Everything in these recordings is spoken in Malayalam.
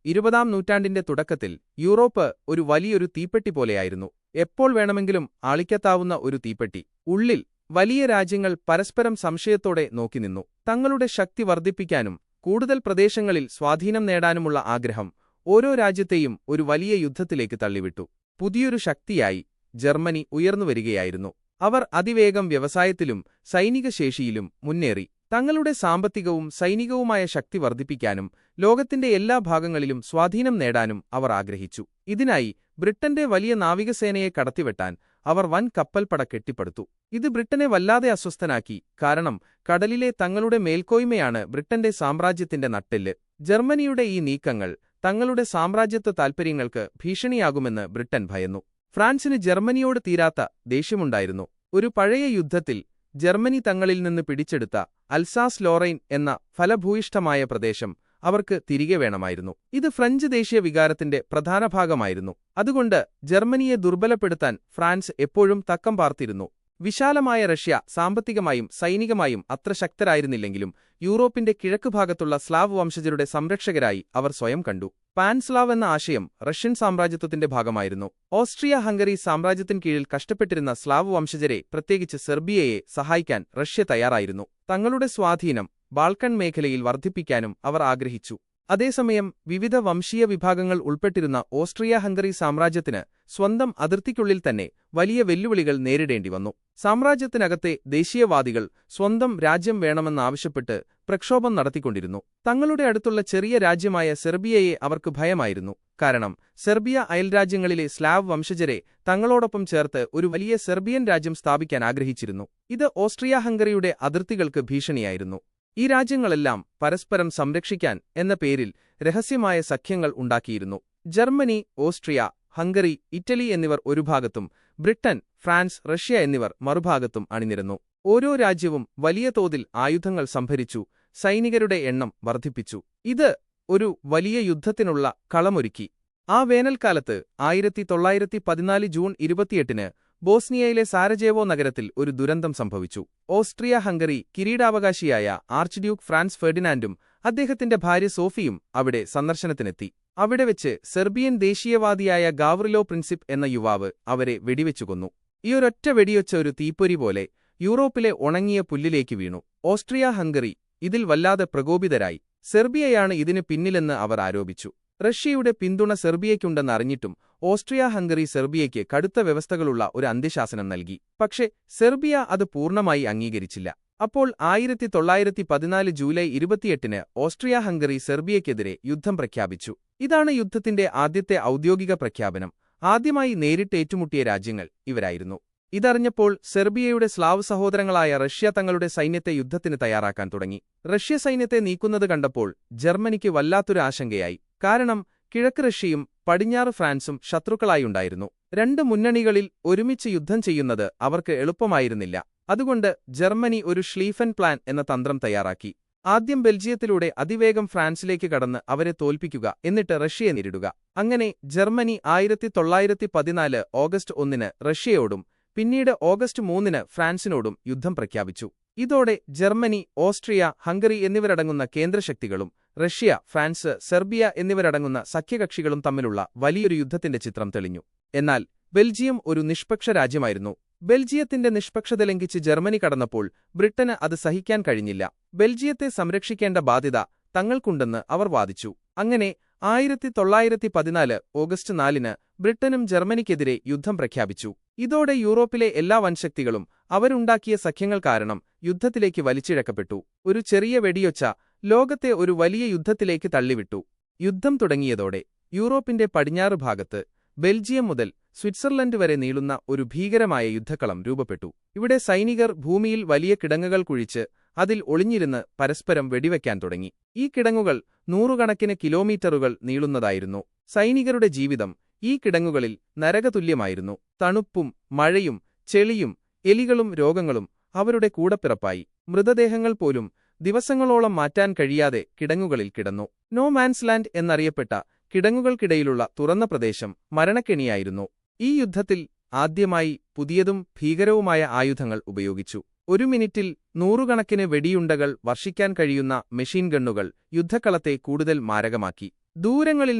20-ാം നൂറ്റാണ്ടിന്റെ തുടക്കത്തിൽ യൂറോപ്പ് ഒരു വലിയൊരു തീപ്പെട്ടി പോലെയായിരുന്നു. എപ്പോൾ വേണമെങ്കിലും ആളിക്കത്താവുന്ന ഒരു തീപ്പെട്ടി. ഉള്ളിൽ വലിയ രാജ്യങ്ങൾ പരസ്പരം സംശയത്തോടെ നോക്കിനിന്നു. തങ്ങളുടെ ശക്തി വർദ്ധിപ്പിക്കാനും കൂടുതൽ പ്രദേശങ്ങളിൽ സ്വാധീനം നേടാനുമുള്ള ആഗ്രഹം ഓരോ രാജ്യത്തെയും ഒരു വലിയ യുദ്ധത്തിലേക്ക് തള്ളിവിട്ടു. പുതിയൊരു ശക്തിയായി ജർമ്മനി ഉയർന്നുവരികയായിരുന്നു. അവർ അതിവേഗം വ്യവസായത്തിലും സൈനിക ശേഷിയിലും മുന്നേറി. തങ്ങളുടെ സാമ്പത്തികവും സൈനികവുമായ ശക്തി വർദ്ധിപ്പിക്കാനും ലോകത്തിന്റെ എല്ലാ ഭാഗങ്ങളിലും സ്വാധീനം നേടാനും അവർ ആഗ്രഹിച്ചു. ഇതിനായി ബ്രിട്ടന്റെ വലിയ നാവികസേനയെ കടത്തിവെട്ടാൻ അവർ വൻ കപ്പൽപ്പട കെട്ടിപ്പടുത്തു. ഇത് ബ്രിട്ടനെ വല്ലാതെ അസ്വസ്ഥനാക്കി. കാരണം കടലിലെ തങ്ങളുടെ മേൽക്കോയ്മയാണ് ബ്രിട്ടന്റെ സാമ്രാജ്യത്തിന്റെ നട്ടെല്ല്. ജർമ്മനിയുടെ ഈ നീക്കങ്ങൾ തങ്ങളുടെ സാമ്രാജ്യത്വ താൽപര്യങ്ങൾക്ക് ഭീഷണിയാകുമെന്ന് ബ്രിട്ടൻ ഭയന്നു. ഫ്രാൻസിന് ജർമ്മനിയോട് തീരാത്ത ദേഷ്യമുണ്ടായിരുന്നു. ഒരു പഴയ യുദ്ധത്തിൽ ജർമ്മനി തങ്ങളിൽ നിന്ന് പിടിച്ചെടുത്ത അൽസാസ് ലോറൈൻ എന്ന ഫലഭൂയിഷ്ഠമായ പ്രദേശം അവർക്ക് തിരികെ വേണമായിരുന്നു. ഇത് ഫ്രഞ്ച് ദേശീയ വികാരത്തിന്റെ പ്രധാന ഭാഗമായിരുന്നു. അതുകൊണ്ട് ജർമ്മനിയെ ദുർബലപ്പെടുത്താൻ ഫ്രാൻസ് എപ്പോഴും തക്കം പാർത്തിരുന്നു. വിശാലമായ റഷ്യ സാമ്പത്തികമായും സൈനികമായും അത്ര ശക്തരായിരുന്നില്ലെങ്കിലും യൂറോപ്പിന്റെ കിഴക്കുഭാഗത്തുള്ള സ്ലാവ് വംശജരുടെ സംരക്ഷകരായി അവർ സ്വയം കണ്ടു. പാൻസ്ലാവ് എന്ന ആശയം റഷ്യൻ സാമ്രാജ്യത്വത്തിന്റെ ഭാഗമായിരുന്നു. ഓസ്ട്രിയ ഹംഗറി സാമ്രാജ്യത്തിൻ കീഴിൽ കഷ്ടപ്പെട്ടിരുന്ന സ്ലാവ് വംശജരെ, പ്രത്യേകിച്ച് സെർബിയയെ സഹായിക്കാൻ റഷ്യ തയ്യാറായിരുന്നു. തങ്ങളുടെ സ്വാധീനം ബാൾക്കൺ മേഖലയിൽ വർദ്ധിപ്പിക്കാനും അവർ ആഗ്രഹിച്ചു. അതേസമയം വിവിധ വംശീയ വിഭാഗങ്ങൾ ഉൾപ്പെട്ടിരുന്ന ഓസ്ട്രിയ ഹംഗറി സാമ്രാജ്യത്തിന് സ്വന്തം അതിർത്തിക്കുള്ളിൽ തന്നെ വലിയ വെല്ലുവിളികൾ നേരിടേണ്ടി വന്നു. സാമ്രാജ്യത്തിനകത്തെ ദേശീയവാദികൾ സ്വന്തം രാജ്യം വേണമെന്നാവശ്യപ്പെട്ട് പ്രക്ഷോഭം നടത്തിക്കൊണ്ടിരുന്നു. തങ്ങളുടെ അടുത്തുള്ള ചെറിയ രാജ്യമായ സെർബിയയെ അവർക്ക് ഭയമായിരുന്നു. കാരണം സെർബിയ അയൽരാജ്യങ്ങളിലെ സ്ലാവ് വംശജരെ തങ്ങളോടൊപ്പം ചേർത്ത് ഒരു വലിയ സെർബിയൻ രാജ്യം സ്ഥാപിക്കാൻ ആഗ്രഹിച്ചിരുന്നു. ഇത് ഓസ്ട്രിയ ഹംഗറിയുടെ അതിർത്തികൾക്ക് ഭീഷണിയായിരുന്നു. ഈ രാജ്യങ്ങളെല്ലാം പരസ്പരം സംരക്ഷിക്കാൻ എന്ന പേരിൽ രഹസ്യമായ സഖ്യങ്ങൾ ഉണ്ടാക്കിയിരുന്നു. ജർമ്മനി, ഓസ്ട്രിയ, ഹംഗറി, ഇറ്റലി എന്നിവർ ഒരു ഭാഗത്തും ബ്രിട്ടൻ, ഫ്രാൻസ്, റഷ്യ എന്നിവർ മറുഭാഗത്തും അണിനിരന്നു. ഓരോ രാജ്യവും വലിയ തോതിൽ ആയുധങ്ങൾ സംഭരിച്ചു, സൈനികരുടെ എണ്ണം വർദ്ധിപ്പിച്ചു. ഇത് ഒരു വലിയ യുദ്ധത്തിനുള്ള കളമൊരുക്കി. ആ വേനൽക്കാലത്ത് 1914 ജൂൺ 28-ന് ബോസ്നിയയിലെ സാരജേവോ നഗരത്തിൽ ഒരു ദുരന്തം സംഭവിച്ചു. ഓസ്ട്രിയ ഹംഗറി കിരീടാവകാശിയായ ആർച്ച് ഡ്യൂക്ക് ഫ്രാൻസ് ഫെർഡിനാൻഡും അദ്ദേഹത്തിന്റെ ഭാര്യ സോഫിയും അവിടെ സന്ദർശനത്തിനെത്തി. അവിടെ വെച്ച് സെർബിയൻ ദേശീയവാദിയായ ഗാവ്രിലോ പ്രിൻസിപ്പ് എന്ന യുവാവ് അവരെ വെടിവെച്ചു കൊന്നു. ഈയൊരൊറ്റ വെടിയൊച്ച ഒരു തീപ്പൊരി പോലെ യൂറോപ്പിലെ ഉണങ്ങിയ പുല്ലിലേക്ക് വീണു. ഓസ്ട്രിയ ഹംഗറി ഇതിൽ വല്ലാതെ പ്രകോപിതരായി. സെർബിയയാണ് ഇതിന് പിന്നിലെന്ന് അവർ ആരോപിച്ചു. റഷ്യയുടെ പിന്തുണ സെർബിയയ്ക്കുണ്ടെന്ന് അറിഞ്ഞിട്ടും ഓസ്ട്രിയ ഹംഗറി സെർബിയയ്ക്ക് കടുത്ത വ്യവസ്ഥകളുള്ള ഒരു അന്ത്യശാസനം നൽകി. പക്ഷേ സെർബിയ അത് പൂർണ്ണമായി അംഗീകരിച്ചില്ല. അപ്പോൾ 1914 ജൂലൈ 28-ന് ഓസ്ട്രിയ ഹംഗറി സെർബിയയ്ക്കെതിരെ യുദ്ധം പ്രഖ്യാപിച്ചു. ഇതാണ് യുദ്ധത്തിന്റെ ആദ്യത്തെ ഔദ്യോഗിക പ്രഖ്യാപനം. ആദ്യമായി നേരിട്ട് ഏറ്റുമുട്ടിയ രാജ്യങ്ങൾ ഇവരായിരുന്നു. ഇതറിഞ്ഞപ്പോൾ സെർബിയയുടെ സ്ലാവ് സഹോദരങ്ങളായ റഷ്യ തങ്ങളുടെ സൈന്യത്തെ യുദ്ധത്തിന് തയ്യാറാക്കാൻ തുടങ്ങി. റഷ്യ സൈന്യത്തെ നീക്കുന്നത് കണ്ടപ്പോൾ ജർമ്മനിക്ക് വല്ലാത്തൊരു ആശങ്കയായി. കാരണം കിഴക്ക് റഷ്യയും പടിഞ്ഞാറ് ഫ്രാൻസും ശത്രുക്കളായുണ്ടായിരുന്നു. രണ്ട് മുന്നണികളിൽ ഒരുമിച്ച് യുദ്ധം ചെയ്യുന്നത് അവർക്ക് എളുപ്പമായിരുന്നില്ല. അതുകൊണ്ട് ജർമ്മനി ഒരു ഷ്ലീഫൻ പ്ലാൻ എന്ന തന്ത്രം തയ്യാറാക്കി. ആദ്യം ബെൽജിയത്തിലൂടെ അതിവേഗം ഫ്രാൻസിലേക്ക് കടന്ന് അവരെ തോൽപ്പിക്കുക, എന്നിട്ട് റഷ്യയെ നേരിടുക. അങ്ങനെ ജർമ്മനി 1914 ഓഗസ്റ്റ് 1-ന് റഷ്യയോടും പിന്നീട് ഓഗസ്റ്റ് 3-ന് ഫ്രാൻസിനോടും യുദ്ധം പ്രഖ്യാപിച്ചു. ഇതോടെ ജർമ്മനി, ഓസ്ട്രിയ, ഹംഗറി എന്നിവരടങ്ങുന്ന കേന്ദ്രശക്തികളും റഷ്യ, ഫ്രാൻസ്, സെർബിയ എന്നിവരടങ്ങുന്ന സഖ്യകക്ഷികളും തമ്മിലുള്ള വലിയൊരു യുദ്ധത്തിന്റെ ചിത്രം തെളിഞ്ഞു. എന്നാൽ ബെൽജിയം ഒരു നിഷ്പക്ഷ രാജ്യമായിരുന്നു. ബെൽജിയത്തിന്റെ നിഷ്പക്ഷത ലംഘിച്ച് ജർമ്മനി കടന്നപ്പോൾ ബ്രിട്ടന് അത് സഹിക്കാൻ കഴിഞ്ഞില്ല. ബെൽജിയത്തെ സംരക്ഷിക്കേണ്ട ബാധ്യത തങ്ങൾക്കുണ്ടെന്ന് അവർ വാദിച്ചു. അങ്ങനെ 1914 ഓഗസ്റ്റ് 4-ന് ബ്രിട്ടനും ജർമ്മനിക്കെതിരെ യുദ്ധം പ്രഖ്യാപിച്ചു. ഇതോടെ യൂറോപ്പിലെ എല്ലാ വൻശക്തികളും അവരുണ്ടാക്കിയ സഖ്യങ്ങൾ കാരണം യുദ്ധത്തിലേക്ക് വലിച്ചിഴക്കപ്പെട്ടു. ഒരു ചെറിയ വെടിയൊച്ച ലോകത്തെ ഒരു വലിയ യുദ്ധത്തിലേക്ക് തള്ളിവിട്ടു. യുദ്ധം തുടങ്ങിയതോടെ യൂറോപ്പിന്റെ പടിഞ്ഞാറ് ഭാഗത്ത് ബെൽജിയം മുതൽ സ്വിറ്റ്സർലൻഡ് വരെ നീളുന്ന ഒരു ഭീകരമായ യുദ്ധക്കളം രൂപപ്പെട്ടു. ഇവിടെ സൈനികർ ഭൂമിയിൽ വലിയ കിടങ്ങുകൾ കുഴിച്ച് അതിൽ ഒളിഞ്ഞിരുന്ന് പരസ്പരം വെടിവെക്കാൻ തുടങ്ങി. ഈ കിടങ്ങുകൾ നൂറുകണക്കിന് കിലോമീറ്ററുകൾ നീളുന്നതായിരുന്നു. സൈനികരുടെ ജീവിതം ഈ കിടങ്ങുകളിൽ നരകതുല്യമായിരുന്നു. തണുപ്പും മഴയും ചെളിയും എലികളും രോഗങ്ങളും അവരുടെ കൂടപ്പിറപ്പായി. മൃതദേഹങ്ങൾ പോലും ദിവസങ്ങളോളം മാറ്റാൻ കഴിയാതെ കിടങ്ങുകളിൽ കിടന്നു. നോ മാൻസ് ലാൻഡ് എന്നറിയപ്പെട്ട കിടങ്ങുകൾക്കിടയിലുള്ള തുറന്ന പ്രദേശം മരണക്കെണിയായിരുന്നു. ഈ യുദ്ധത്തിൽ ആദ്യമായി പുതിയതും ഭീകരവുമായ ആയുധങ്ങൾ ഉപയോഗിച്ചു. ഒരു മിനിറ്റിൽ നൂറുകണക്കിന് വെടിയുണ്ടകൾ വർഷിക്കാൻ കഴിയുന്ന മെഷീൻ ഗണ്ണുകൾ യുദ്ധക്കളത്തെ കൂടുതൽ മാരകമാക്കി. ദൂരങ്ങളിൽ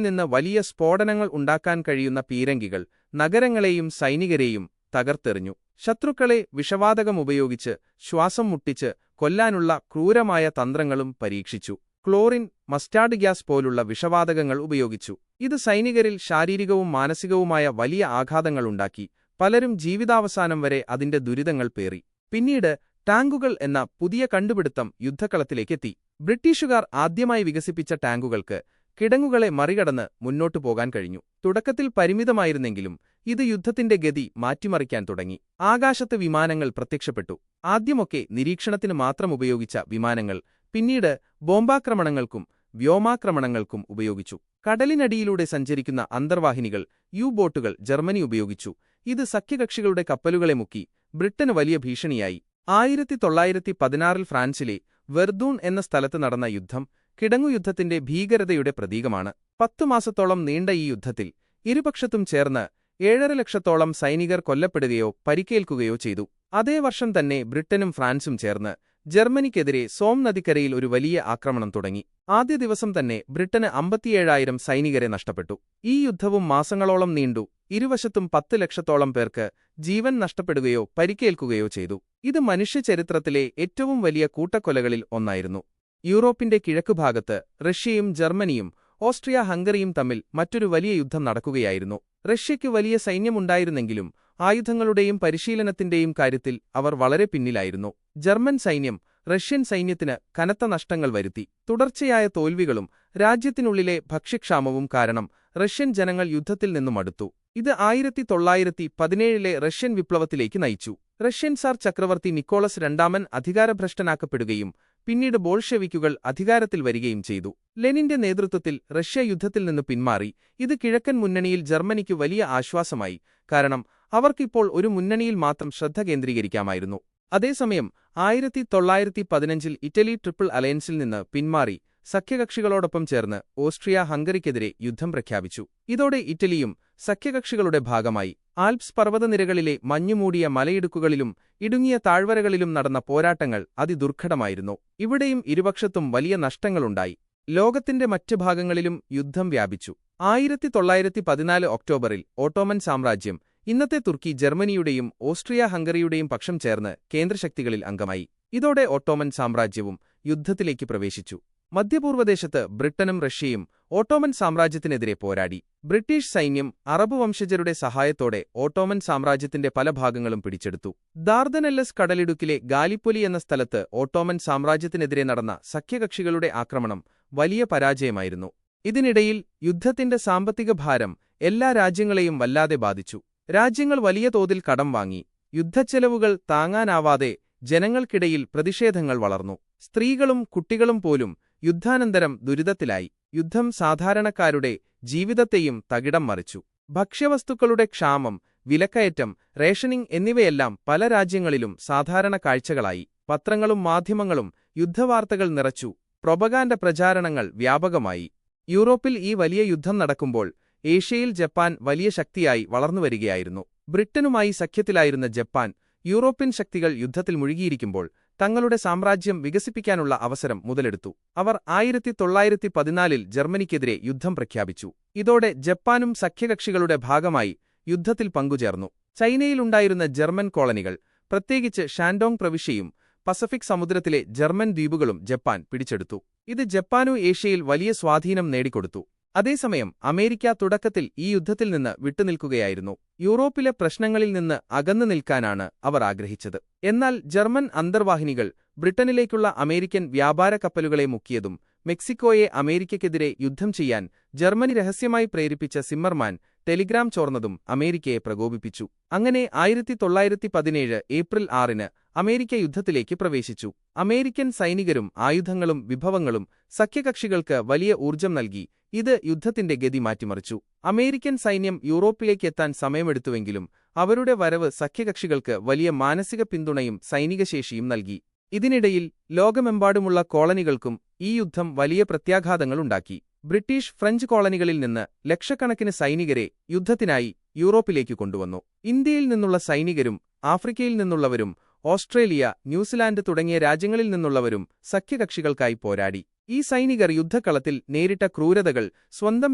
നിന്ന് വലിയ സ്ഫോടനങ്ങൾ ഉണ്ടാക്കാൻ കഴിയുന്ന പീരങ്കികൾ നഗരങ്ങളെയും സൈനികരെയും തകർത്തെറിഞ്ഞു. ശത്രുക്കളെ വിഷവാതകമുപയോഗിച്ച് ശ്വാസം മുട്ടിച്ച് കൊല്ലാനുള്ള ക്രൂരമായ തന്ത്രങ്ങളും പരീക്ഷിച്ചു. ക്ലോറിൻ, മസ്റ്റാർഡ് ഗ്യാസ് പോലുള്ള വിഷവാതകങ്ങൾ ഉപയോഗിച്ചു. ഇത് സൈനികരിൽ ശാരീരികവും മാനസികവുമായ വലിയ ആഘാതങ്ങളുണ്ടാക്കി. പലരും ജീവിതാവസാനം വരെ അതിന്റെ ദുരിതങ്ങൾ പേറി. പിന്നീട് ടാങ്കുകൾ എന്ന പുതിയ കണ്ടുപിടുത്തം യുദ്ധക്കളത്തിലേക്കെത്തി. ബ്രിട്ടീഷുകാർ ആദ്യമായി വികസിപ്പിച്ച ടാങ്കുകൾക്ക് കിടങ്ങുകളെ മറികടന്ന് മുന്നോട്ടു പോകാൻ കഴിഞ്ഞു. തുടക്കത്തിൽ പരിമിതമായിരുന്നെങ്കിലും ഇത് യുദ്ധത്തിന്റെ ഗതി മാറ്റിമറിക്കാൻ തുടങ്ങി. ആകാശത്ത് വിമാനങ്ങൾ പ്രത്യക്ഷപ്പെട്ടു. ആദ്യമൊക്കെ നിരീക്ഷണത്തിന് മാത്രം ഉപയോഗിച്ച വിമാനങ്ങൾ പിന്നീട് ബോംബാക്രമണങ്ങൾക്കും വ്യോമാക്രമണങ്ങൾക്കും ഉപയോഗിച്ചു. കടലിനടിയിലൂടെ സഞ്ചരിക്കുന്ന അന്തർവാഹിനികൾ യു-ബോട്ടുകൾ ജർമ്മനി ഉപയോഗിച്ചു. ഇത് സഖ്യകക്ഷികളുടെ കപ്പലുകളെ മുക്കി ബ്രിട്ടന് വലിയ ഭീഷണിയായി. 1916 ഫ്രാൻസിലെ വെർദൂൺ എന്ന സ്ഥലത്ത് നടന്ന യുദ്ധം കിടങ്ങുയുദ്ധത്തിന്റെ ഭീകരതയുടെ പ്രതീകമാണ്. 10 മാസത്തോളം നീണ്ട ഈ യുദ്ധത്തിൽ ഇരുപക്ഷത്തും ചേർന്ന് 7.5 ലക്ഷത്തോളം സൈനികർ കൊല്ലപ്പെടുകയോ പരിക്കേൽക്കുകയോ ചെയ്തു. അതേ വർഷം തന്നെ ബ്രിട്ടനും ഫ്രാൻസും ചേർന്ന് ജർമ്മനിക്കെതിരെ സോം നദിക്കരയിൽ ഒരു വലിയ ആക്രമണം തുടങ്ങി. ആദ്യ ദിവസം തന്നെ ബ്രിട്ടന് 57,000 സൈനികരെ നഷ്ടപ്പെട്ടു. ഈ യുദ്ധവും മാസങ്ങളോളം നീണ്ടു. ഇരുവശത്തും 10 ലക്ഷത്തോളം പേർക്ക് ജീവൻ നഷ്ടപ്പെടുകയോ പരിക്കേൽക്കുകയോ ചെയ്തു. ഇത് മനുഷ്യചരിത്രത്തിലെ ഏറ്റവും വലിയ കൂട്ടക്കൊലകളിൽ ഒന്നായിരുന്നു. യൂറോപ്പിന്റെ കിഴക്കുഭാഗത്ത് റഷ്യയും ജർമ്മനിയും ഓസ്ട്രിയ-ഹംഗറിയും തമ്മിൽ മറ്റൊരു വലിയ യുദ്ധം നടക്കുകയായിരുന്നു. റഷ്യയ്ക്ക് വലിയ സൈന്യമുണ്ടായിരുന്നെങ്കിലും ആയുധങ്ങളുടെയും പരിശീലനത്തിന്റെയും കാര്യത്തിൽ അവർ വളരെ പിന്നിലായിരുന്നു. ജർമ്മൻ സൈന്യം റഷ്യൻ സൈന്യത്തിന് കനത്ത നഷ്ടങ്ങൾ വരുത്തി. തുടർച്ചയായ തോൽവികളും രാജ്യത്തിനുള്ളിലെ ഭക്ഷ്യക്ഷാമവും കാരണം റഷ്യൻ ജനങ്ങൾ യുദ്ധത്തിൽ നിന്നും മടുത്തു. ഇത് 1917 റഷ്യൻ വിപ്ലവത്തിലേക്ക് നയിച്ചു. റഷ്യൻ സാർ ചക്രവർത്തി നിക്കോളസ് രണ്ടാമൻ അധികാരഭ്രഷ്ടനാക്കപ്പെടുകയും പിന്നീട് ബോൾഷെവിക്കുകൾ അധികാരത്തിൽ വരികയും ചെയ്തു. ലെനിന്റെ നേതൃത്വത്തിൽ റഷ്യ യുദ്ധത്തിൽ നിന്ന് പിന്മാറി. ഇത് കിഴക്കൻ മുന്നണിയിൽ ജർമ്മനിക്ക് വലിയ ആശ്വാസമായി. കാരണം അവർക്കിപ്പോൾ ഒരു മുന്നണിയിൽ മാത്രം ശ്രദ്ധ കേന്ദ്രീകരിക്കാമായിരുന്നു. അതേസമയം 1915 ഇറ്റലി ട്രിപ്പിൾ അലയൻസിൽ നിന്ന് പിന്മാറി സഖ്യകക്ഷികളോടൊപ്പം ചേർന്ന് ഓസ്ട്രിയ-ഹംഗറിക്കെതിരെ യുദ്ധം പ്രഖ്യാപിച്ചു. ഇതോടെ ഇറ്റലിയും സഖ്യകക്ഷികളുടെ ഭാഗമായി. ആൽപ്സ് പർവ്വതനിരകളിലെ മഞ്ഞുമൂടിയ മലയിടുക്കുകളിലും ഇടുങ്ങിയ താഴ്വരകളിലും നടന്ന പോരാട്ടങ്ങൾ അതിദുർഘടമായിരുന്നു. ഇവിടെയും ഇരുപക്ഷത്തും വലിയ നഷ്ടങ്ങളുണ്ടായി. ലോകത്തിന്റെ മറ്റ് ഭാഗങ്ങളിലും യുദ്ധം വ്യാപിച്ചു. 1914 ഒക്ടോബറിൽ ഓട്ടോമൻ സാമ്രാജ്യം ഇന്നത്തെ തുർക്കി ജർമ്മനിയുടെയും ഓസ്ട്രിയ-ഹംഗറിയുടെയും പക്ഷം ചേർന്ന് കേന്ദ്രശക്തികളിൽ അംഗമായി. ഇതോടെ ഓട്ടോമൻ സാമ്രാജ്യവും യുദ്ധത്തിലേക്ക് പ്രവേശിച്ചു. മധ്യപൂർവ്വദേശത്ത് ബ്രിട്ടനും റഷ്യയും ഓട്ടോമൻ സാമ്രാജ്യത്തിനെതിരെ പോരാടി. ബ്രിട്ടീഷ് സൈന്യം അറബ് വംശജരുടെ സഹായത്തോടെ ഓട്ടോമൻ സാമ്രാജ്യത്തിന്റെ പല ഭാഗങ്ങളും പിടിച്ചെടുത്തു. ദാർദനെല്ലസ് കടലിടുക്കിലെ ഗാലിപ്പൊലി എന്ന സ്ഥലത്ത് ഓട്ടോമൻ സാമ്രാജ്യത്തിനെതിരെ നടന്ന സഖ്യകക്ഷികളുടെ ആക്രമണം വലിയ പരാജയമായിരുന്നു. ഇതിനിടയിൽ യുദ്ധത്തിന്റെ സാമ്പത്തിക ഭാരം എല്ലാ രാജ്യങ്ങളെയും വല്ലാതെ ബാധിച്ചു. രാജ്യങ്ങൾ വലിയ തോതിൽ കടം വാങ്ങി. യുദ്ധച്ചെലവുകൾ താങ്ങാനാവാതെ ജനങ്ങൾക്കിടയിൽ പ്രതിഷേധങ്ങൾ വളർന്നു. സ്ത്രീകളും കുട്ടികളും പോലും യുദ്ധാനന്തരം ദുരിതത്തിലായി. യുദ്ധം സാധാരണക്കാരുടെ ജീവിതത്തെയും തകിടം മറിച്ചു. ഭക്ഷ്യവസ്തുക്കളുടെ ക്ഷാമം, വിലക്കയറ്റം, റേഷനിംഗ് എന്നിവയെല്ലാം പല രാജ്യങ്ങളിലും സാധാരണ കാഴ്ചകളായി. പത്രങ്ങളും മാധ്യമങ്ങളും യുദ്ധവാർത്തകൾ നിറച്ചു. പ്രൊപഗാൻഡ പ്രചാരണങ്ങൾ വ്യാപകമായി. യൂറോപ്പിൽ ഈ വലിയ യുദ്ധം നടക്കുമ്പോൾ ഏഷ്യയിൽ ജപ്പാൻ വലിയ ശക്തിയായി വളർന്നുവരികയായിരുന്നു. ബ്രിട്ടനുമായി സഖ്യത്തിലായിരുന്ന ജപ്പാൻ യൂറോപ്യൻ ശക്തികൾ യുദ്ധത്തിൽ മുഴുകിയിരിക്കുമ്പോൾ തങ്ങളുടെ സാമ്രാജ്യം വികസിപ്പിക്കാനുള്ള അവസരം മുതലെടുത്തു. അവർ 1914 ജർമ്മനിക്കെതിരെ യുദ്ധം പ്രഖ്യാപിച്ചു. ഇതോടെ ജപ്പാനും സഖ്യകക്ഷികളുടെ ഭാഗമായി യുദ്ധത്തിൽ പങ്കുചേർന്നു. ചൈനയിലുണ്ടായിരുന്ന ജർമ്മൻ കോളനികൾ, പ്രത്യേകിച്ച് ഷാൻഡോങ് പ്രവിശ്യയും പസഫിക് സമുദ്രത്തിലെ ജർമ്മൻ ദ്വീപുകളും ജപ്പാൻ പിടിച്ചെടുത്തു. ഇത് ജപ്പാനു ഏഷ്യയിൽ വലിയ സ്വാധീനം നേടിക്കൊടുത്തു. അതേസമയം അമേരിക്ക തുടക്കത്തിൽ ഈ യുദ്ധത്തിൽ നിന്ന് വിട്ടുനിൽക്കുകയായിരുന്നു. യൂറോപ്പിലെ പ്രശ്നങ്ങളിൽ നിന്ന് അകന്നു നിൽക്കാനാണ് അവർ ആഗ്രഹിച്ചത്. എന്നാൽ ജർമ്മൻ അന്തർവാഹിനികൾ ബ്രിട്ടനിലേക്കുള്ള അമേരിക്കൻ വ്യാപാര കപ്പലുകളെ മുക്കിയതും മെക്സിക്കോയെ അമേരിക്കയ്ക്കെതിരെ യുദ്ധം ചെയ്യാൻ ജർമ്മനി രഹസ്യമായി പ്രേരിപ്പിച്ച സിമ്മർമാൻ ടെലിഗ്രാം ചോർന്നതും അമേരിക്കയെ പ്രകോപിപ്പിച്ചു. അങ്ങനെ 1917 ഏപ്രിൽ 6 അമേരിക്ക യുദ്ധത്തിലേക്ക് പ്രവേശിച്ചു. അമേരിക്കൻ സൈനികരും ആയുധങ്ങളും വിഭവങ്ങളും സഖ്യകക്ഷികൾക്ക് വലിയ ഊർജ്ജം നൽകി. ഇത് യുദ്ധത്തിന്റെ ഗതി മാറ്റിമറിച്ചു. അമേരിക്കൻ സൈന്യം യൂറോപ്പിലേക്കെത്താൻ സമയമെടുത്തുവെങ്കിലും അവരുടെ വരവ് സഖ്യകക്ഷികൾക്ക് വലിയ മാനസിക പിന്തുണയും സൈനികശേഷിയും നൽകി. ഇതിനിടയിൽ ലോകമെമ്പാടുമുള്ള കോളനികൾക്കും ഈ യുദ്ധം വലിയ പ്രത്യാഘാതങ്ങളുണ്ടാക്കി. ബ്രിട്ടീഷ്, ഫ്രഞ്ച് കോളനികളിൽ നിന്ന് ലക്ഷക്കണക്കിന് സൈനികരെ യുദ്ധത്തിനായി യൂറോപ്പിലേക്ക് കൊണ്ടുവന്നു. ഇന്ത്യയിൽ നിന്നുള്ള സൈനികരും ആഫ്രിക്കയിൽ നിന്നുള്ളവരും ഓസ്ട്രേലിയ, ന്യൂസിലാൻഡ് തുടങ്ങിയ രാജ്യങ്ങളിൽ നിന്നുള്ളവരും സഖ്യകക്ഷികൾക്കായി പോരാടി. ഈ സൈനികർ യുദ്ധക്കളത്തിൽ നേരിട്ട ക്രൂരതകൾ സ്വന്തം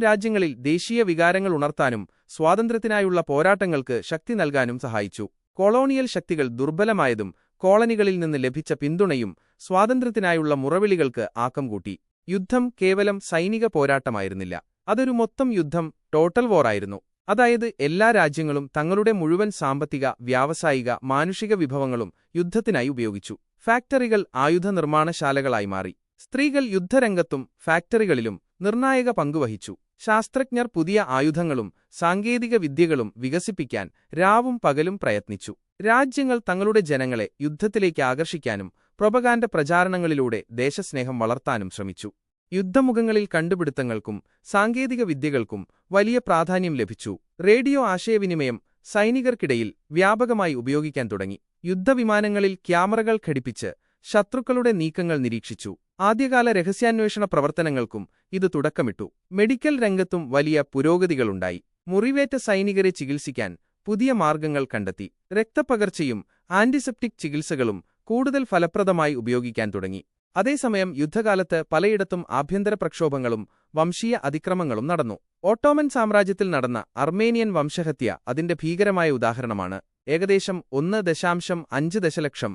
രാജ്യങ്ങളിൽ ദേശീയ വികാരങ്ങൾ ഉണർത്താനും സ്വാതന്ത്ര്യത്തിനായുള്ള പോരാട്ടങ്ങൾക്ക് ശക്തി നൽകാനും സഹായിച്ചു. കൊളോണിയൽ ശക്തികൾ ദുർബലമായതും കോളനികളിൽ നിന്ന് ലഭിച്ച പിന്തുണയും സ്വാതന്ത്ര്യത്തിനായുള്ള മുറവിളികൾക്ക് ആക്കം കൂട്ടി. യുദ്ധം കേവലം സൈനിക പോരാട്ടമായിരുന്നില്ല, അതൊരു മൊത്തം യുദ്ധം, ടോട്ടൽ വാറായിരുന്നു. അതായത് എല്ലാ രാജ്യങ്ങളും തങ്ങളുടെ മുഴുവൻ സാമ്പത്തിക, വ്യാവസായിക, മാനുഷിക വിഭവങ്ങളും യുദ്ധത്തിനായി ഉപയോഗിച്ചു. ഫാക്ടറികൾ ആയുധ നിർമ്മാണശാലകളായി മാറി. സ്ത്രീകൾ യുദ്ധരംഗത്തും ഫാക്ടറികളിലും നിർണായക പങ്കുവഹിച്ചു. ശാസ്ത്രജ്ഞർ പുതിയ ആയുധങ്ങളും സാങ്കേതിക വിദ്യകളും വികസിപ്പിക്കാൻ രാവും പകലും പ്രയത്നിച്ചു. രാജ്യങ്ങൾ തങ്ങളുടെ ജനങ്ങളെ യുദ്ധത്തിലേക്ക് ആകർഷിക്കാനും പ്രൊപഗാൻഡ പ്രചാരണങ്ങളിലൂടെ ദേശസ്നേഹം വളർത്താനും ശ്രമിച്ചു. യുദ്ധമുഖങ്ങളിൽ കണ്ടുപിടുത്തങ്ങൾക്കും സാങ്കേതിക വിദ്യകൾക്കും വലിയ പ്രാധാന്യം ലഭിച്ചു. റേഡിയോ ആശയവിനിമയം സൈനികർക്കിടയിൽ വ്യാപകമായി ഉപയോഗിക്കാൻ തുടങ്ങി. യുദ്ധവിമാനങ്ങളിൽ ക്യാമറകൾ ഘടിപ്പിച്ച് ശത്രുക്കളുടെ നീക്കങ്ങൾ നിരീക്ഷിച്ചു. ആദ്യകാല രഹസ്യാന്വേഷണ പ്രവർത്തനങ്ങൾക്കും ഇത് തുടക്കമിട്ടു. മെഡിക്കൽ രംഗത്തും വലിയ പുരോഗതികളുണ്ടായി. മുറിവേറ്റ സൈനികരെ ചികിത്സിക്കാൻ പുതിയ മാർഗങ്ങൾ കണ്ടെത്തി. രക്തപ്പകർച്ചയും ആന്റിസെപ്റ്റിക് ചികിത്സകളും കൂടുതൽ ഫലപ്രദമായി ഉപയോഗിക്കാൻ തുടങ്ങി. അതേസമയം യുദ്ധകാലത്ത് പലയിടത്തും ആഭ്യന്തര പ്രക്ഷോഭങ്ങളും വംശീയ അതിക്രമങ്ങളും നടന്നു. ഓട്ടോമൻ സാമ്രാജ്യത്തിൽ നടന്ന അർമേനിയൻ വംശഹത്യ അതിന്റെ ഭീകരമായ ഉദാഹരണമാണ്. ഏകദേശം 1.5 ദശലക്ഷം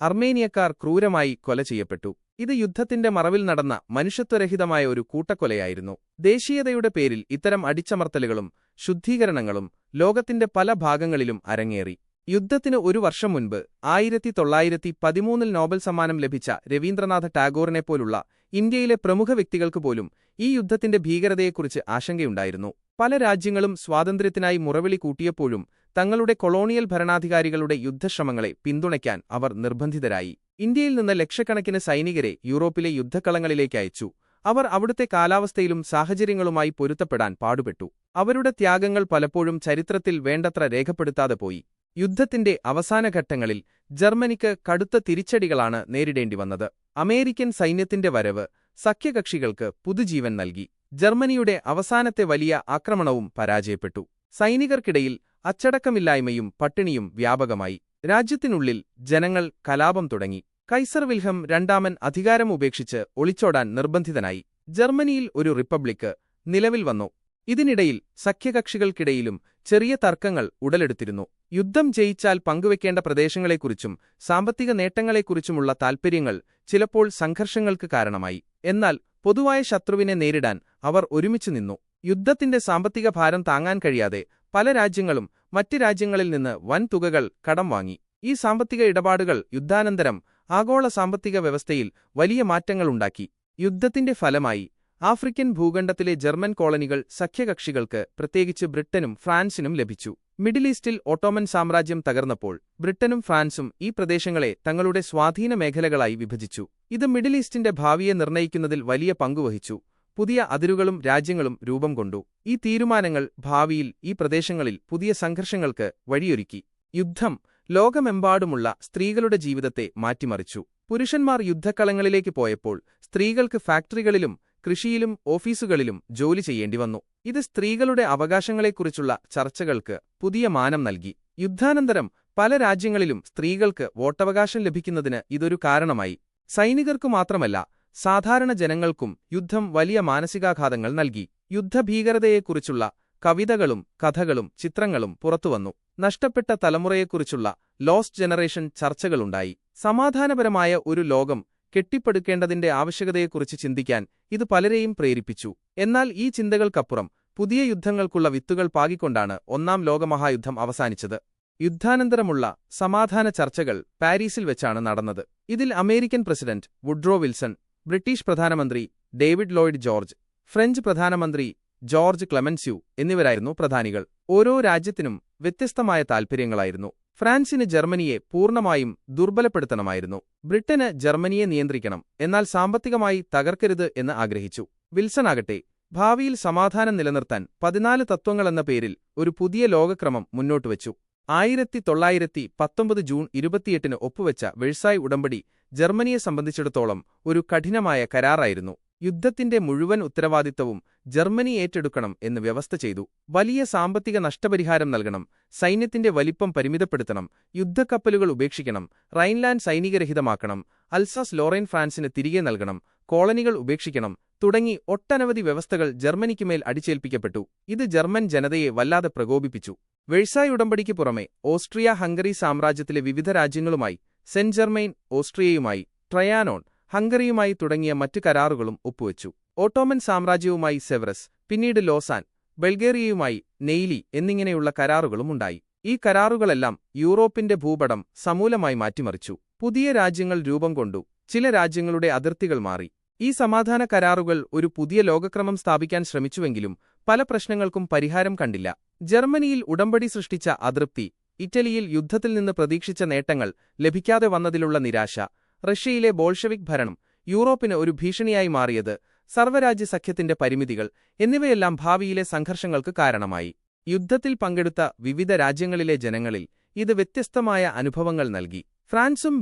അർമേനിയക്കാർ ക്രൂരമായി കൊല ചെയ്യപ്പെട്ടു. ഇത് യുദ്ധത്തിന്റെ മറവിൽ നടന്ന മനുഷ്യത്വരഹിതമായ ഒരു കൂട്ടക്കൊലയായിരുന്നു. ദേശീയതയുടെ പേരിൽ ഇത്തരം അടിച്ചമർത്തലുകളും ശുദ്ധീകരണങ്ങളും ലോകത്തിന്റെ പല ഭാഗങ്ങളിലും അരങ്ങേറി. യുദ്ധത്തിന് ഒരു വർഷം മുൻപ് 1913 നോബൽ സമ്മാനം ലഭിച്ച രവീന്ദ്രനാഥ ടാഗോറിനെപ്പോലുള്ള ഇന്ത്യയിലെ പ്രമുഖ വ്യക്തികൾക്ക് പോലും ഈ യുദ്ധത്തിന്റെ ഭീകരതയെക്കുറിച്ച് ആശങ്കയുണ്ടായിരുന്നു. പല രാജ്യങ്ങളും സ്വാതന്ത്ര്യത്തിനായി മുറവിളി കൂട്ടിയപ്പോഴും തങ്ങളുടെ കൊളോണിയൽ ഭരണാധികാരികളുടെ യുദ്ധശ്രമങ്ങളെ പിന്തുണയ്ക്കാൻ അവർ നിർബന്ധിതരായി. ഇന്ത്യയിൽ നിന്ന് ലക്ഷക്കണക്കിന് സൈനികരെ യൂറോപ്പിലെ യുദ്ധക്കളങ്ങളിലേക്ക് അയച്ചു. അവർ അവിടുത്തെ കാലാവസ്ഥയിലും സാഹചര്യങ്ങളുമായി പൊരുത്തപ്പെടാൻ പാടുപെട്ടു. അവരുടെ ത്യാഗങ്ങൾ പലപ്പോഴും ചരിത്രത്തിൽ വേണ്ടത്ര രേഖപ്പെടുത്താതെ പോയി. യുദ്ധത്തിന്റെ അവസാനഘട്ടങ്ങളിൽ ജർമ്മനിക്ക് കടുത്ത തിരിച്ചടികളാണ് നേരിടേണ്ടി വന്നത്. അമേരിക്കൻ സൈന്യത്തിന്റെ വരവ് സഖ്യകക്ഷികൾക്ക് പുതുജീവൻ നൽകി. ജർമ്മനിയുടെ അവസാനത്തെ വലിയ ആക്രമണവും പരാജയപ്പെട്ടു. സൈനികർക്കിടയിൽ അച്ചടക്കമില്ലായ്മയും പട്ടിണിയും വ്യാപകമായി. രാജ്യത്തിനുള്ളിൽ ജനങ്ങൾ കലാപം തുടങ്ങി. കൈസർ വിൽഹം രണ്ടാമൻ അധികാരം ഉപേക്ഷിച്ച് ഒളിച്ചോടാൻ നിർബന്ധിതനായി. ജർമ്മനിയിൽ ഒരു റിപ്പബ്ലിക്ക് നിലവിൽ വന്നു. ഇതിനിടയിൽ സഖ്യകക്ഷികൾക്കിടയിലും ചെറിയ തർക്കങ്ങൾ ഉടലെടുത്തിരുന്നു. യുദ്ധം ജയിച്ചാൽ പങ്കുവെക്കേണ്ട പ്രദേശങ്ങളെക്കുറിച്ചും സാമ്പത്തിക നേട്ടങ്ങളെക്കുറിച്ചുമുള്ള താൽപ്പര്യങ്ങൾ ചിലപ്പോൾ സംഘർഷങ്ങൾക്ക് കാരണമായി. എന്നാൽ പൊതുവായ ശത്രുവിനെ നേരിടാൻ അവർ ഒരുമിച്ചു നിന്നു. യുദ്ധത്തിന്റെ സാമ്പത്തിക ഭാരം താങ്ങാൻ കഴിയാതെ പല രാജ്യങ്ങളും മറ്റ് രാജ്യങ്ങളിൽ നിന്ന് വൻ തുകകൾ കടം വാങ്ങി. ഈ സാമ്പത്തിക ഇടപാടുകൾ യുദ്ധാനന്തരം ആഗോള സാമ്പത്തിക വ്യവസ്ഥയിൽ വലിയ മാറ്റങ്ങളുണ്ടാക്കി. യുദ്ധത്തിന്റെ ഫലമായി ആഫ്രിക്കൻ ഭൂഖണ്ഡത്തിലെ ജർമ്മൻ കോളനികൾ സഖ്യകക്ഷികൾക്ക്, പ്രത്യേകിച്ച് ബ്രിട്ടനും ഫ്രാൻസിനും ലഭിച്ചു. മിഡിൽ ഈസ്റ്റിൽ ഓട്ടോമൻ സാമ്രാജ്യം തകർന്നപ്പോൾ ബ്രിട്ടനും ഫ്രാൻസും ഈ പ്രദേശങ്ങളെ തങ്ങളുടെ സ്വാധീന മേഖലകളായി വിഭജിച്ചു. ഇത് മിഡിൽ ഈസ്റ്റിന്റെ ഭാവിയെ നിർണ്ണയിക്കുന്നതിൽ വലിയ പങ്കുവഹിച്ചു. പുതിയ അതിരുകളും രാജ്യങ്ങളും രൂപം കൊണ്ടു. ഈ തീരുമാനങ്ങൾ ഭാവിയിൽ ഈ പ്രദേശങ്ങളിൽ പുതിയ സംഘർഷങ്ങൾക്ക് വഴിയൊരുക്കി. യുദ്ധം ലോകമെമ്പാടുമുള്ള സ്ത്രീകളുടെ ജീവിതത്തെ മാറ്റിമറിച്ചു. പുരുഷന്മാർ യുദ്ധക്കളങ്ങളിലേക്ക് പോയപ്പോൾ സ്ത്രീകൾക്ക് ഫാക്ടറികളിലും കൃഷിയിലും ഓഫീസുകളിലും ജോലി ചെയ്യേണ്ടി വന്നു. ഇത് സ്ത്രീകളുടെ അവകാശങ്ങളെക്കുറിച്ചുള്ള ചർച്ചകൾക്ക് പുതിയ മാനം നൽകി. യുദ്ധാനന്തരം പല രാജ്യങ്ങളിലും സ്ത്രീകൾക്ക് വോട്ടവകാശം ലഭിക്കുന്നതിന് ഇതൊരു കാരണമായി. സൈനികർക്കു മാത്രമല്ല, സാധാരണ ജനങ്ങൾക്കും യുദ്ധം വലിയ മാനസികാഘാതങ്ങൾ നൽകി. യുദ്ധഭീകരതയെക്കുറിച്ചുള്ള കവിതകളും കഥകളും ചിത്രങ്ങളും പുറത്തുവന്നു. നഷ്ടപ്പെട്ട തലമുറയെക്കുറിച്ചുള്ള ലോസ്റ്റ് ജനറേഷൻ ചർച്ചകളുണ്ടായി. സമാധാനപരമായ ഒരു ലോകം കെട്ടിപ്പടുക്കേണ്ടതിന്റെ ആവശ്യകതയെക്കുറിച്ച് ചിന്തിക്കാൻ ഇത് പലരെയും പ്രേരിപ്പിച്ചു. എന്നാൽ ഈ ചിന്തകൾക്കപ്പുറം പുതിയ യുദ്ധങ്ങൾക്കുള്ള വിത്തുകൾ പാകിക്കൊണ്ടാണ് ഒന്നാം ലോകമഹായുദ്ധം അവസാനിച്ചത്. യുദ്ധാനന്തരമുള്ള സമാധാന ചർച്ചകൾ പാരീസിൽ വെച്ചാണ് നടന്നത്. ഇതിൽ American president Woodrow Wilson, British പ്രധാനമന്ത്രി ഡേവിഡ് ലോയിഡ് ജോർജ്, ഫ്രഞ്ച് പ്രധാനമന്ത്രി ജോർജ് ക്ലെമൻസ്യൂ എന്നിവരായിരുന്നു പ്രധാനികൾ. ഓരോ രാജ്യത്തിനും വ്യത്യസ്തമായ താൽപ്പര്യങ്ങളായിരുന്നു. ഫ്രാൻസിന് ജർമ്മനിയെ പൂർണ്ണമായും ദുർബലപ്പെടുത്തണമായിരുന്നു. ബ്രിട്ടന് ജർമ്മനിയെ നിയന്ത്രിക്കണം, എന്നാൽ സാമ്പത്തികമായി തകർക്കരുത് എന്ന് ആഗ്രഹിച്ചു. വിൽസണാകട്ടെ ഭാവിയിൽ സമാധാനം നിലനിർത്താൻ 14 തത്വങ്ങളെന്ന പേരിൽ ഒരു പുതിയ ലോകക്രമം മുന്നോട്ടുവച്ചു. 1919 ജൂൺ 28 ഒപ്പുവെച്ച വെഴ്സായ് ഉടമ്പടി ജർമ്മനിയെ സംബന്ധിച്ചിടത്തോളം ഒരു കഠിനമായ കരാറായിരുന്നു. യുദ്ധത്തിന്റെ മുഴുവൻ ഉത്തരവാദിത്തവും ജർമ്മനി ഏറ്റെടുക്കണം എന്ന് വ്യവസ്ഥ ചെയ്തു. വലിയ സാമ്പത്തിക നഷ്ടപരിഹാരം നൽകണം, സൈന്യത്തിന്റെ വലിപ്പം പരിമിതപ്പെടുത്തണം, യുദ്ധക്കപ്പലുകൾ ഉപേക്ഷിക്കണം, റൈൻലാൻഡ് സൈനികരഹിതമാക്കണം, അൽസാസ് ലോറൈൻ ഫ്രാൻസിന് തിരികെ നൽകണം, കോളനികൾ ഉപേക്ഷിക്കണം തുടങ്ങി ഒട്ടനവധി വ്യവസ്ഥകൾ ജർമ്മനിക്കുമേൽ അടിച്ചേൽപ്പിക്കപ്പെട്ടു. ഇത് ജർമ്മൻ ജനതയെ വല്ലാതെ പ്രകോപിപ്പിച്ചു. വെഴ്സായ് ഉടമ്പടിക്ക് പുറമെ ഓസ്ട്രിയ ഹംഗറി സാമ്രാജ്യത്തിലെ വിവിധ രാജ്യങ്ങളുമായി, സെന്റ് ജർമെയിൻ ഓസ്ട്രിയയുമായി, ട്രയാനോൺ ഹംഗറിയുമായി തുടങ്ങിയ മറ്റ് കരാറുകളും ഒപ്പുവച്ചു. ഓട്ടോമൻ സാമ്രാജ്യവുമായി സെവറസ്, പിന്നീട് ലോസാൻ, ബൾഗേറിയയുമായി നെയ്ലി എന്നിങ്ങനെയുള്ള കരാറുകളുമുണ്ടായി. ഈ കരാറുകളെല്ലാം യൂറോപ്പിന്റെ ഭൂപടം സമൂലമായി മാറ്റിമറിച്ചു. പുതിയ രാജ്യങ്ങൾ രൂപം കൊണ്ടു, ചില രാജ്യങ്ങളുടെ അതിർത്തികൾ മാറി. ഈ സമാധാന കരാറുകൾ ഒരു പുതിയ ലോകക്രമം സ്ഥാപിക്കാൻ ശ്രമിച്ചുവെങ്കിലും പല പ്രശ്നങ്ങൾക്കും പരിഹാരം കണ്ടില്ല. ജർമ്മനിയിൽ ഉടമ്പടി സൃഷ്ടിച്ച അതൃപ്തി, ഇറ്റലിയിൽ യുദ്ധത്തിൽ നിന്ന് പ്രതീക്ഷിച്ച നേട്ടങ്ങൾ ലഭിക്കാതെ വന്നതിലുള്ള നിരാശ, റഷ്യയിലെ ബോൾഷെവിക് ഭരണം യൂറോപ്പിന് ഒരു ഭീഷണിയായി മാറിയത്, സർവ്വരാജ്യ സഖ്യത്തിന്റെ പരിമിതികൾ എന്നിവയെല്ലാം ഭാവിയിലെ സംഘർഷങ്ങൾക്ക് കാരണമായി. യുദ്ധത്തിൽ പങ്കെടുത്ത വിവിധ രാജ്യങ്ങളിലെ ജനങ്ങളിൽ ഇത് വ്യത്യസ്തമായ അനുഭവങ്ങൾ നൽകി. ഫ്രാൻസും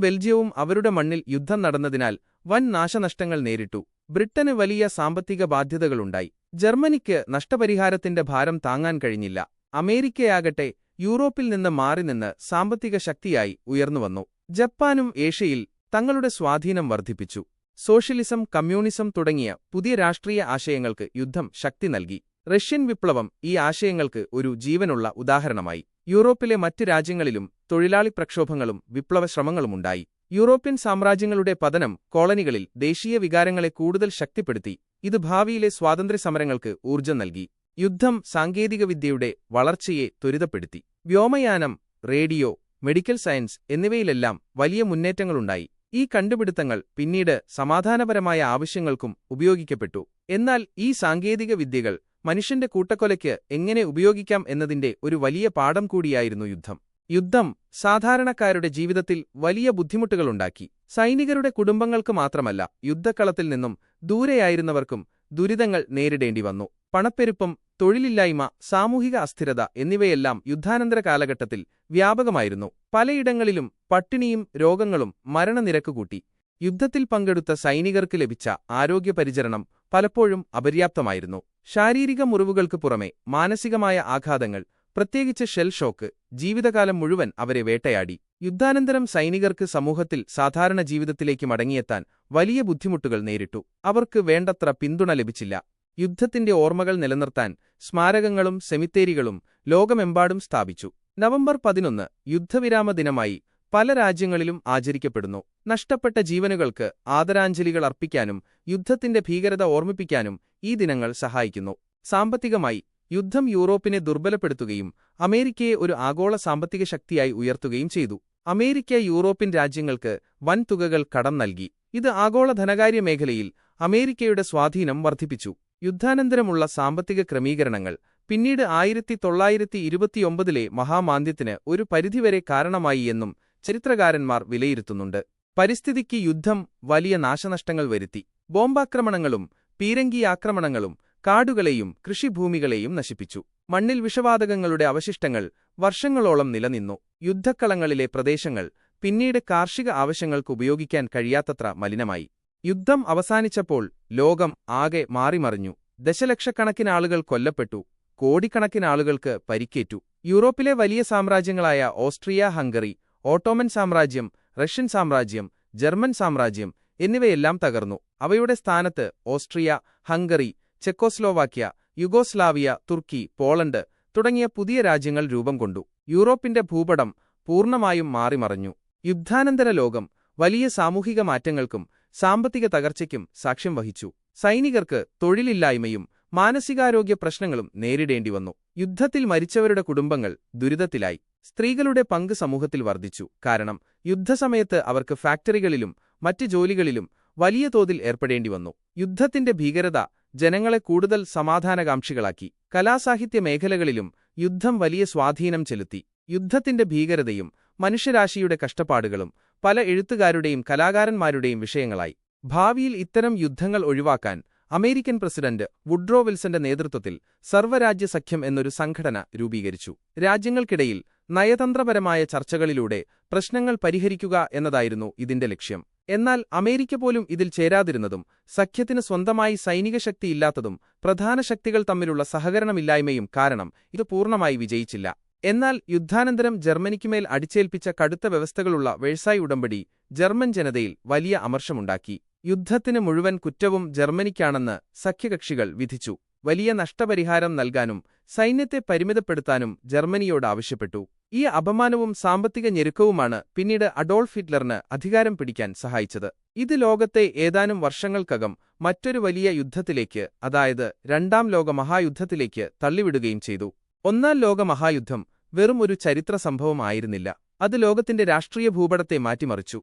ബെൽജിയവും അവരുടെ മണ്ണിൽ യുദ്ധം നടന്നതിനാൽ വൻ നാശനഷ്ടങ്ങൾ നേരിട്ടു. ബ്രിട്ടന് വലിയ സാമ്പത്തിക ബാധ്യതകളുണ്ടായി. ജർമ്മനിക്ക് നഷ്ടപരിഹാരത്തിന്റെ ഭാരം താങ്ങാൻ കഴിഞ്ഞില്ല. അമേരിക്കയാകട്ടെ യൂറോപ്പിൽ നിന്ന് മാറിനിന്ന് സാമ്പത്തിക ശക്തിയായി ഉയർന്നുവന്നു. ജപ്പാനും ഏഷ്യയിൽ തങ്ങളുടെ സ്വാധീനം വർദ്ധിപ്പിച്ചു. സോഷ്യലിസം, കമ്മ്യൂണിസം തുടങ്ങിയ പുതിയ രാഷ്ട്രീയ ആശയങ്ങൾക്ക് യുദ്ധം ശക്തി നൽകി. റഷ്യൻ വിപ്ലവം ഈ ആശയങ്ങൾക്ക് ഒരു ജീവനുള്ള ഉദാഹരണമായി. യൂറോപ്പിലെ മറ്റ് രാജ്യങ്ങളിലും തൊഴിലാളി പ്രക്ഷോഭങ്ങളും വിപ്ലവശ്രമങ്ങളുമുണ്ടായി. യൂറോപ്യൻ സാമ്രാജ്യങ്ങളുടെ പതനം കോളനികളിൽ ദേശീയ വികാരങ്ങളെ കൂടുതൽ ശക്തിപ്പെടുത്തി. ഇത് ഭാവിയിലെ സ്വാതന്ത്ര്യസമരങ്ങൾക്ക് ഊർജ്ജം നൽകി. യുദ്ധം സാങ്കേതികവിദ്യയുടെ വളർച്ചയെ ത്വരിതപ്പെടുത്തി. വ്യോമയാനം, റേഡിയോ, മെഡിക്കൽ സയൻസ് എന്നിവയിലെല്ലാം വലിയ മുന്നേറ്റങ്ങളുണ്ടായി. ഈ കണ്ടുപിടുത്തങ്ങൾ പിന്നീട് സമാധാനപരമായ ആവശ്യങ്ങൾക്കും ഉപയോഗിക്കപ്പെട്ടു. എന്നാൽ ഈ സാങ്കേതിക വിദ്യകൾ മനുഷ്യന്റെ കൂട്ടക്കൊലയ്ക്ക് എങ്ങനെ ഉപയോഗിക്കാം എന്നതിന്റെ ഒരു വലിയ പാഠം കൂടിയായിരുന്നു യുദ്ധം. യുദ്ധം സാധാരണക്കാരുടെ ജീവിതത്തിൽ വലിയ ബുദ്ധിമുട്ടുകളുണ്ടാക്കി. സൈനികരുടെ കുടുംബങ്ങൾക്ക് മാത്രമല്ല, യുദ്ധക്കളത്തിൽ നിന്നും ദൂരെയായിരുന്നവർക്കും ദുരിതങ്ങൾ നേരിടേണ്ടി വന്നു. പണപ്പെരുപ്പം, തൊഴിലില്ലായ്മ, സാമൂഹിക അസ്ഥിരത എന്നിവയെല്ലാം യുദ്ധാനന്തര കാലഘട്ടത്തിൽ വ്യാപകമായിരുന്നു. പലയിടങ്ങളിലും പട്ടിണിയും രോഗങ്ങളും മരണനിരക്ക് കൂട്ടി. യുദ്ധത്തിൽ പങ്കെടുത്ത സൈനികർക്ക് ലഭിച്ച ആരോഗ്യപരിചരണം പലപ്പോഴും അപര്യാപ്തമായിരുന്നു. ശാരീരിക മുറിവുകൾക്ക് പുറമെ മാനസികമായ ആഘാതങ്ങൾ, പ്രത്യേകിച്ച് ഷെൽ ഷോക്ക്, ജീവിതകാലം മുഴുവൻ അവരെ വേട്ടയാടി. യുദ്ധാനന്തരം സൈനികർക്ക് സമൂഹത്തിൽ സാധാരണ ജീവിതത്തിലേക്ക് മടങ്ങിയെത്താൻ വലിയ ബുദ്ധിമുട്ടുകൾ നേരിട്ടു. അവർക്ക് വേണ്ടത്ര പിന്തുണ ലഭിച്ചില്ല. യുദ്ധത്തിന്റെ ഓർമ്മകൾ നിലനിർത്താൻ സ്മാരകങ്ങളും സെമിത്തേരികളും ലോകമെമ്പാടും സ്ഥാപിച്ചു. നവംബർ 11 യുദ്ധവിരാമ ദിനമായി പല രാജ്യങ്ങളിലും ആചരിക്കപ്പെടുന്നു. നഷ്ടപ്പെട്ട ജീവനുകൾക്ക് ആദരാഞ്ജലികൾ അർപ്പിക്കാനും യുദ്ധത്തിന്റെ ഭീകരത ഓർമ്മിപ്പിക്കാനും ഈ ദിനങ്ങൾ സഹായിക്കുന്നു. സാമ്പത്തികമായി യുദ്ധം യൂറോപ്പിനെ ദുർബലപ്പെടുത്തുകയും അമേരിക്കയെ ഒരു ആഗോള സാമ്പത്തിക ശക്തിയായി ഉയർത്തുകയും ചെയ്തു. അമേരിക്ക യൂറോപ്യൻ രാജ്യങ്ങൾക്ക് വൻതുകകൾ കടം നൽകി. ഇത് ആഗോള ധനകാര്യ മേഖലയിൽ അമേരിക്കയുടെ സ്വാധീനം വർദ്ധിപ്പിച്ചു. യുദ്ധാനന്തരമുള്ള സാമ്പത്തിക ക്രമീകരണങ്ങൾ പിന്നീട് 1929 മഹാമാന്ദ്യത്തിന് ഒരു പരിധിവരെ കാരണമായി എന്നും ചരിത്രകാരന്മാർ വിലയിരുത്തുന്നുണ്ട്. പരിസ്ഥിതിക്ക് യുദ്ധം വലിയ നാശനഷ്ടങ്ങൾ വരുത്തി. ബോംബാക്രമണങ്ങളും പീരങ്കിയാക്രമണങ്ങളും കാടുകളെയും കൃഷിഭൂമികളെയും നശിപ്പിച്ചു. മണ്ണിൽ വിഷവാതകങ്ങളുടെ അവശിഷ്ടങ്ങൾ വർഷങ്ങളോളം നിലനിന്നു. യുദ്ധക്കളങ്ങളിലെ പ്രദേശങ്ങൾ പിന്നീട് കാർഷിക ആവശ്യങ്ങൾക്ക് ഉപയോഗിക്കാൻ കഴിയാത്തത്ര മലിനമായി. യുദ്ധം അവസാനിച്ചപ്പോൾ ലോകം ആകെ മാറിമറിഞ്ഞു. ദശലക്ഷക്കണക്കിനാളുകൾ കൊല്ലപ്പെട്ടു, കോടിക്കണക്കിനാളുകൾക്ക് പരിക്കേറ്റു. യൂറോപ്പിലെ വലിയ സാമ്രാജ്യങ്ങളായ ഓസ്ട്രിയ ഹംഗറി, ഓട്ടോമൻ സാമ്രാജ്യം, റഷ്യൻ സാമ്രാജ്യം, ജർമ്മൻ സാമ്രാജ്യം എന്നിവയെല്ലാം തകർന്നു. അവയുടെ സ്ഥാനത്ത് ഓസ്ട്രിയ, ഹംഗറി, ചെക്കോസ്ലോവാക്യ, യുഗോസ്ലാവിയ, തുർക്കി, പോളണ്ട് തുടങ്ങിയ പുതിയ രാജ്യങ്ങൾ രൂപം കൊണ്ടു. യൂറോപ്പിന്റെ ഭൂപടം പൂർണ്ണമായും മാറിമറഞ്ഞു. യുദ്ധാനന്തര ലോകം വലിയ സാമൂഹിക മാറ്റങ്ങൾക്കും സാമ്പത്തിക തകർച്ചയ്ക്കും സാക്ഷ്യം വഹിച്ചു. സൈനികർക്ക് തൊഴിലില്ലായ്മയും മാനസികാരോഗ്യ പ്രശ്നങ്ങളും നേരിടേണ്ടിവന്നു. യുദ്ധത്തിൽ മരിച്ചവരുടെ കുടുംബങ്ങൾ ദുരിതത്തിലായി. സ്ത്രീകളുടെ പങ്ക് സമൂഹത്തിൽ വർദ്ധിച്ചു. കാരണം യുദ്ധസമയത്ത് അവർക്ക് ഫാക്ടറികളിലും മറ്റ് ജോലികളിലും വലിയ തോതിൽ ഏർപ്പെടേണ്ടിവന്നു. യുദ്ധത്തിന്റെ ഭീകരത ജനങ്ങളെ കൂടുതൽ സമാധാനകാംക്ഷികളാക്കി. കലാസാഹിത്യ മേഖലകളിലും യുദ്ധം വലിയ സ്വാധീനം ചെലുത്തി. യുദ്ധത്തിന്റെ ഭീകരതയും മനുഷ്യരാശിയുടെ കഷ്ടപ്പാടുകളും പല എഴുത്തുകാരുടെയും കലാകാരന്മാരുടെയും വിഷയങ്ങളായി. ഭാവിയിൽ ഇത്തരം യുദ്ധങ്ങൾ ഒഴിവാക്കാൻ അമേരിക്കൻ പ്രസിഡന്റ് വുഡ്രോ വിൽസന്റെ നേതൃത്വത്തിൽ സർവ്വരാജ്യ സഖ്യം എന്നൊരു സംഘടന രൂപീകരിച്ചു. രാജ്യങ്ങൾക്കിടയിൽ നയതന്ത്രപരമായ ചർച്ചകളിലൂടെ പ്രശ്നങ്ങൾ പരിഹരിക്കുക എന്നതായിരുന്നു ഇതിന്റെ ലക്ഷ്യം. എന്നാൽ അമേരിക്ക പോലും ഇതിൽ ചേരാതിരുന്നതും സഖ്യത്തിന് സ്വന്തമായി സൈനിക ശക്തിയില്ലാത്തതും പ്രധാന ശക്തികൾ തമ്മിലുള്ള സഹകരണമില്ലായ്മയും കാരണം ഇത് പൂർണ്ണമായി വിജയിച്ചില്ല. എന്നാൽ യുദ്ധാനന്തരം ജർമ്മനിക്കുമേൽ അടിച്ചേൽപ്പിച്ച കടുത്ത വ്യവസ്ഥകളുള്ള വേഴ്സായ് ഉടമ്പടി ജർമ്മൻ ജനതയിൽ വലിയ അമർഷമുണ്ടാക്കി. യുദ്ധത്തിന് മുഴുവൻ കുറ്റവും ജർമ്മനിക്കാണെന്ന് സഖ്യകക്ഷികൾ വിധിച്ചു. വലിയ നഷ്ടപരിഹാരം നൽകാനും സൈന്യത്തെ പരിമിതപ്പെടുത്താനും ജർമ്മനിയോട് ആവശ്യപ്പെട്ടു. ഈ അപമാനവും സാമ്പത്തിക ഞെരുക്കവുമാണ് പിന്നീട് അഡോൾഫ് ഹിറ്റ്ലറിന് അധികാരം പിടിക്കാൻ സഹായിച്ചത്. ഇത് ലോകത്തെ ഏതാനും വർഷങ്ങൾക്കകം മറ്റൊരു വലിയ യുദ്ധത്തിലേക്ക്, അതായത് രണ്ടാം ലോക മഹായുദ്ധത്തിലേക്ക് തള്ളിവിടുകയും ചെയ്തു. ഒന്നാം ലോക മഹായുദ്ധം വെറും ഒരു ചരിത്ര സംഭവമായിരുന്നില്ല, അത് ലോകത്തിന്റെ രാഷ്ട്രീയ ഭൂപടത്തെ മാറ്റിമറിച്ചു.